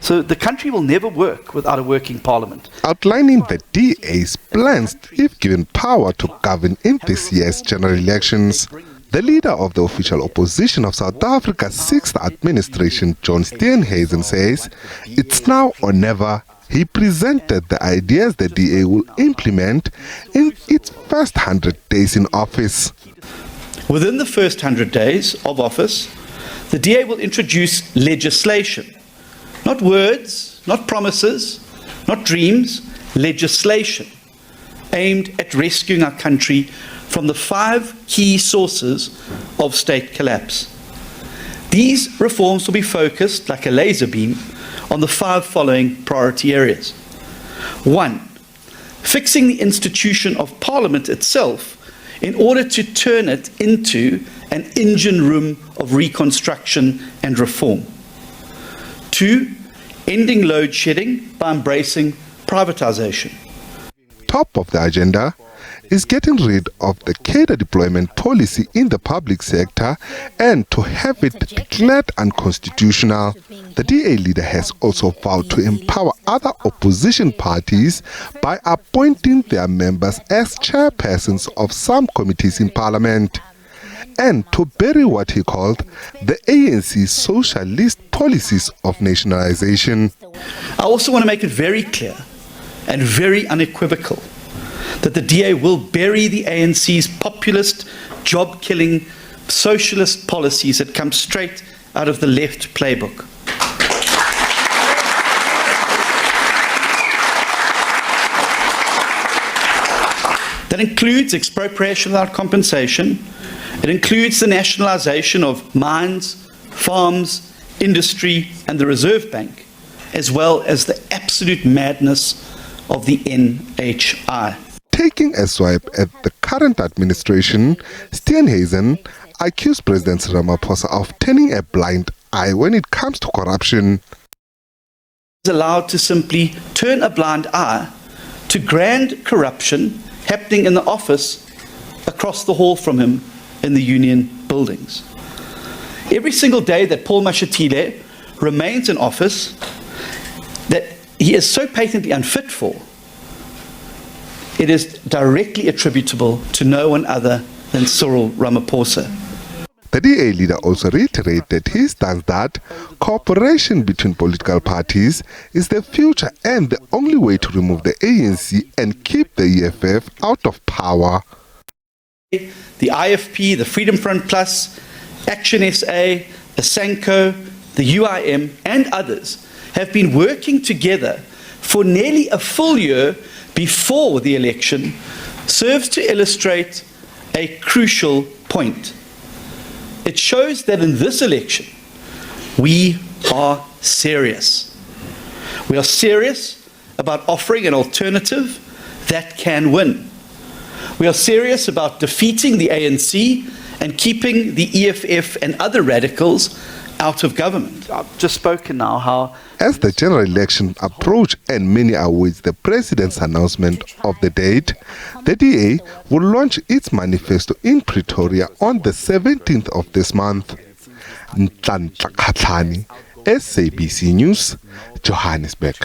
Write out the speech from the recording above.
So the country will never work without a working parliament. Outlining the DA's plans if given power to govern in this year's general elections, the leader of the official opposition of South Africa's sixth administration, John Steenhuisen, says it's now or never. He presented the ideas the DA will implement in its first 100 days in office. Within the first 100 days of office, the DA will introduce legislation. Not words, not promises, not dreams, legislation aimed at rescuing our country from the 5 key sources of state collapse. These reforms will be focused, like a laser beam, on the 5 following priority areas. 1. Fixing the institution of Parliament itself in order to turn it into an engine room of reconstruction and reform. 2. Ending load shedding by embracing privatization. Top of the agenda is getting rid of the cadre deployment policy in the public sector and to have it declared unconstitutional. The DA leader has also vowed to empower other opposition parties by appointing their members as chairpersons of some committees in Parliament, and to bury what he called the ANC's socialist policies of nationalisation. I also want to make it very clear and very unequivocal that the DA will bury the ANC's populist, job-killing, socialist policies that come straight out of the left playbook. That includes expropriation without compensation. It includes the nationalisation of mines, farms, industry and the Reserve Bank, as well as the absolute madness of the NHI. Taking a swipe at the current administration, Steenhuisen accused President Ramaphosa of turning a blind eye when it comes to corruption. He is allowed to simply turn a blind eye to grand corruption happening in the office across the hall from him in the union buildings. Every single day that Paul Mashatile remains in office that he is so patently unfit for, it is directly attributable to no one other than Cyril Ramaphosa. The DA leader also reiterated his stance that cooperation between political parties is the future and the only way to remove the ANC and keep the EFF out of power. The IFP, the Freedom Front Plus, Action SA, Asanko, the UIM and others have been working together for nearly a full year before the election serves to illustrate a crucial point. It shows that in this election, we are serious. We are serious about offering an alternative that can win. We are serious about defeating the ANC and keeping the EFF and other radicals out of government. I've just spoken now how... As the general election approach and many await the president's announcement of the date, the DA will launch its manifesto in Pretoria on the 17th of this month. Nhlanhla Khatlani, SABC News, Johannesburg.